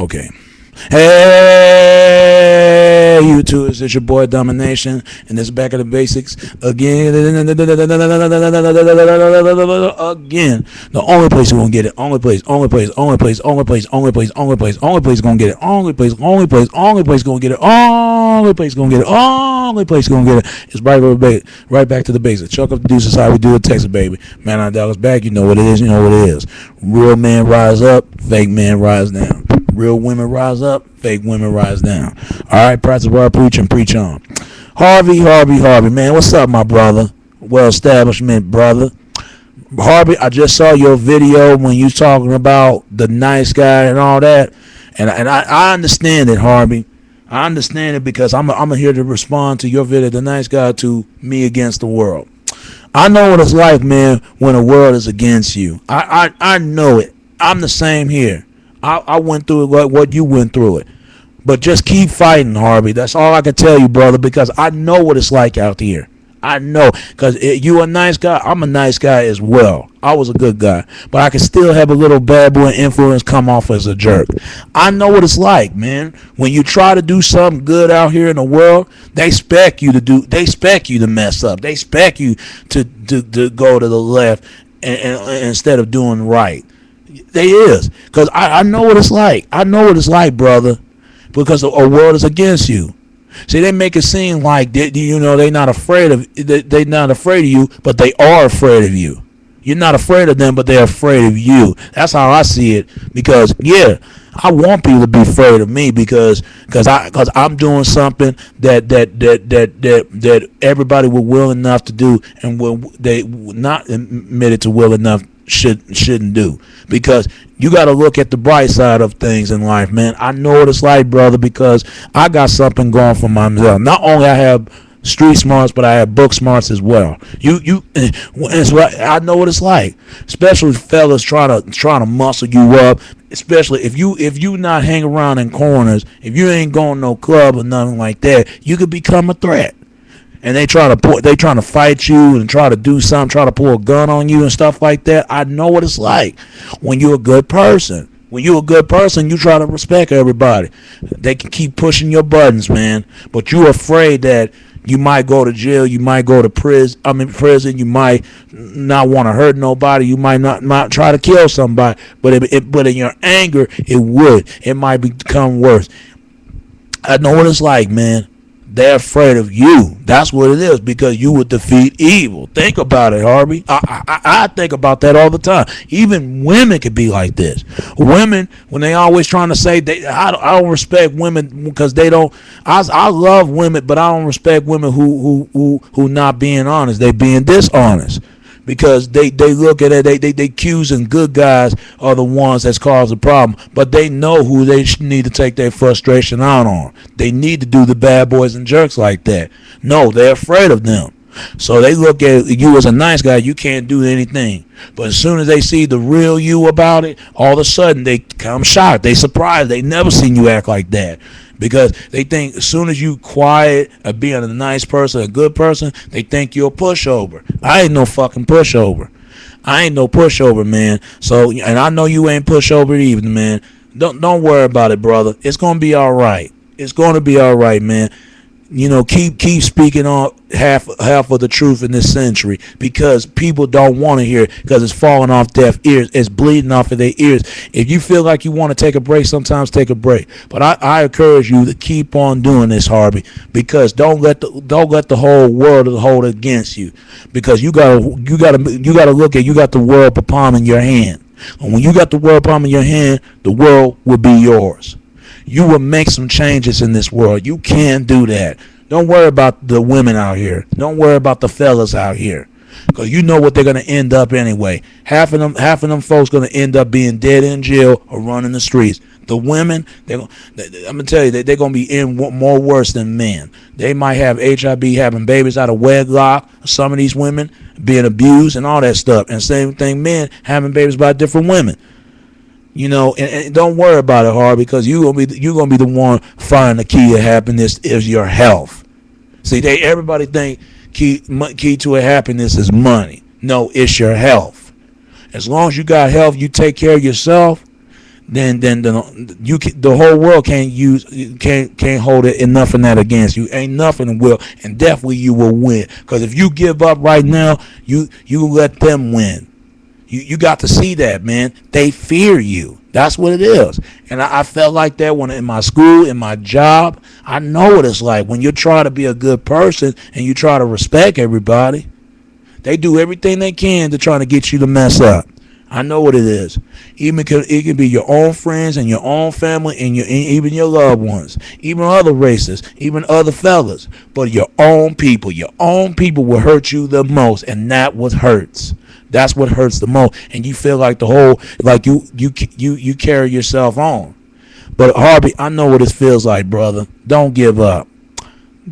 Okay. Hey, YouTube, it's your boy Domination, and this Back of the Basics again. Again, the only place you're gonna get it, only place gonna get it, only place gonna get it, only place gonna get it. It's right back to the basics. Chuck up the deuces, how we do it, Texas baby. Man on Dallas back, you know what it is, you know what it is. Real man rise up, fake man rise down. Real women rise up, fake women rise down. All right, practice what I preach and preach on. Harvey, man, what's up, my brother? Well establishment, brother. Harvey, I just saw your video when you talking about the nice guy and all that, and I understand it, Harvey. I understand it because I'm here to respond to your video, the nice guy, to me against the world. I know what it's like, man, when the world is against you. I know it. I'm the same here. I went through it like what you went through it. But just keep fighting, Harvey. That's all I can tell you, brother, because I know what it's like out here. I know. Because you a nice guy. I'm a nice guy as well. I was a good guy. But I can still have a little bad boy influence come off as a jerk. I know what it's like, man. When you try to do something good out here in the world, they expect you to mess up. They expect you to go to the left and instead of doing right. They is, because I know what it's like. I know what it's like, brother, because a world is against you. See, they make it seem like they're not afraid of you, but they are afraid of you. You're not afraid of them, but they're afraid of you. That's how I see it. Because I want people to be afraid of me because I'm doing something that everybody were willing enough to do, and they not admitted to will enough shouldn't do. Because you got to look at the bright side of things in life, man. I know what it's like, brother, because I got something going for myself. Not only I have street smarts, but I have book smarts as well. I know what it's like, especially fellas trying to muscle you up. Especially if you not hang around in corners, if you ain't going no club or nothing like that, you could become a threat. And they trying to fight you and try to do something, try to pull a gun on you and stuff like that. I know what it's like when you're a good person. When you're a good person, you try to respect everybody. They can keep pushing your buttons, man. But you're afraid that you might go to jail, you might go to prison, you might not want to hurt nobody, you might not try to kill somebody. But in your anger, it might become worse. I know what it's like, man. They're afraid of you. That's what it is, because you would defeat evil. Think about it, Harvey. I think about that all the time. Even women could be like this. Women, when they always trying to say I don't respect women because they don't. I love women, but I don't respect women who not being honest. They being dishonest. Because they look at it, they accusing good guys are the ones that's caused the problem, but they know who they need to take their frustration out on. They need to do the bad boys and jerks like that. No, they're afraid of them. So they look at you as a nice guy, you can't do anything. But as soon as they see the real you about it, all of a sudden they come shocked. They surprised. They never seen you act like that. Because they think as soon as you quiet or being a nice person, a good person, they think you're a pushover. I ain't no fucking pushover. I ain't no pushover, man. So, and I know you ain't pushover either, man. Don't worry about it, brother. It's gonna be all right. It's gonna be all right, man. Keep speaking on half of the truth in this century, because people don't want to hear it, because it's falling off deaf ears. It's bleeding off of their ears. If you feel like you want to take a break, sometimes take a break. But I encourage you to keep on doing this, Harvey, because don't let the whole world hold it against you, because you gotta look at, you got the world palm in your hand. And when you got the world palm in your hand, the world will be yours. You will make some changes in this world. You can do that. Don't worry about the women out here. Don't worry about the fellas out here, because you know what they're gonna end up anyway. Half of them folks gonna end up being dead in jail or running the streets. The women, I'm gonna tell you that they're gonna be in more worse than men. They might have HIV, having babies out of wedlock. Some of these women being abused and all that stuff. And same thing, men having babies by different women. And don't worry about it, Harvey, because you're gonna be the one finding the key to happiness is your health. See, everybody think key to a happiness is money. No, it's your health. As long as you got health, you take care of yourself, then the whole world can't hold it enough in that against you. Ain't nothing will, and definitely you will win. Because if you give up right now, you let them win. You got to see that, man. They fear you. That's what it is. And I felt like that when in my school, in my job. I know what it's like when you try to be a good person and you try to respect everybody. They do everything they can to try to get you to mess up. I know what it is. It can be your own friends and your own family and even your loved ones, even other races, even other fellas. But your own people will hurt you the most, and that what hurts. That's what hurts the most, and you feel like you carry yourself on. But Harvey, I know what it feels like, brother. Don't give up.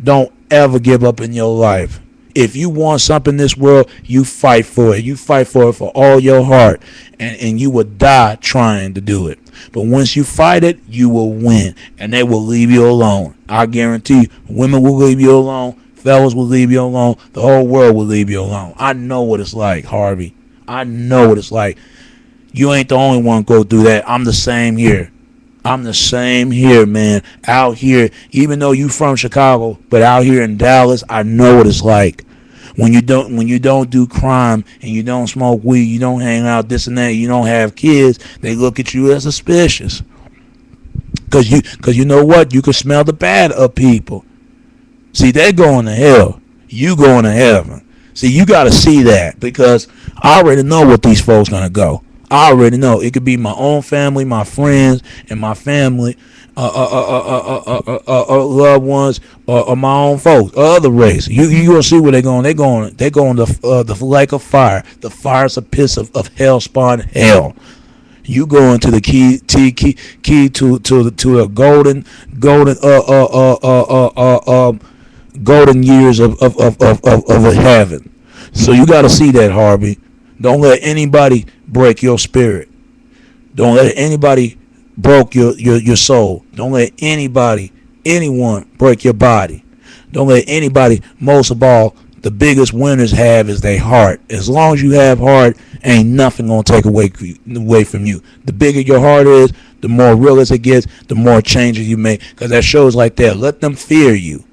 Don't ever give up in your life. If you want something in this world, you fight for it. You fight for it for all your heart, and you will die trying to do it. But once you fight it, you will win, and they will leave you alone. I guarantee you, women will leave you alone. Fellas will leave you alone. The whole world will leave you alone. I know what it's like, Harvey. I know what it's like. You ain't the only one go through that. I'm the same here. I'm the same here, man. Out here, even though you from Chicago, but out here in Dallas, I know what it's like. When you don't do crime and you don't smoke weed, you don't hang out this and that, you don't have kids, they look at you as suspicious. Cause you know what? You can smell the bad of people. See, they're going to hell. You going to heaven. See, you got to see that, because I already know what these folks gonna go. I already know. It could be my own family, my friends, and my family, loved ones, or my own folks, or other race. You gonna see where they're going. They're going to the lake of fire. The fire's a piss of hell spawn hell. You go into the key to the golden years of heaven. So you got to see that, Harvey. Don't let anybody break your spirit. Don't let anybody break your soul. Don't let anyone break your body. Don't let anybody, most of all, the biggest winners have is their heart. As long as you have heart, ain't nothing gonna take away from you. The bigger your heart is, the more realist it gets, the more changes you make. Because that shows like that. Let them fear you,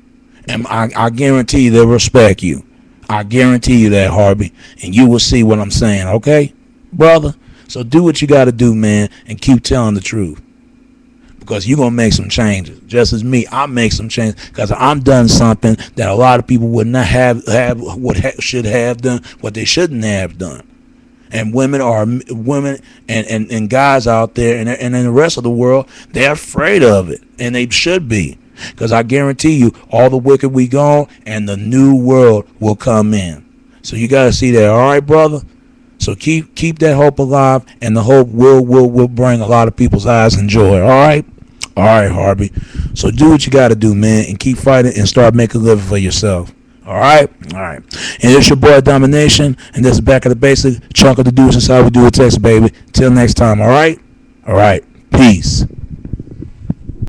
and I guarantee you they'll respect you. I guarantee you that, Harvey, and you will see what I'm saying. Okay, brother. So do what you got to do, man, and keep telling the truth. Because you're going to make some changes. Just as me, I make some changes. Because I'm done something that a lot of people would not have should have done, what they shouldn't have done. And women and guys out there and in the rest of the world, they're afraid of it. And they should be. Because I guarantee you, all the wicked we gone and the new world will come in. So you got to see that. All right, brother? So keep that hope alive, and the hope will bring a lot of people's eyes and joy. All right? All right, Harvey. So do what you got to do, man, and keep fighting and start making a living for yourself. All right? All right. And it's your boy, Domination, and this is Back of the Basic, chunk of the deuce. Is how we do it, Texas, baby. Till next time, all right? All right. Peace.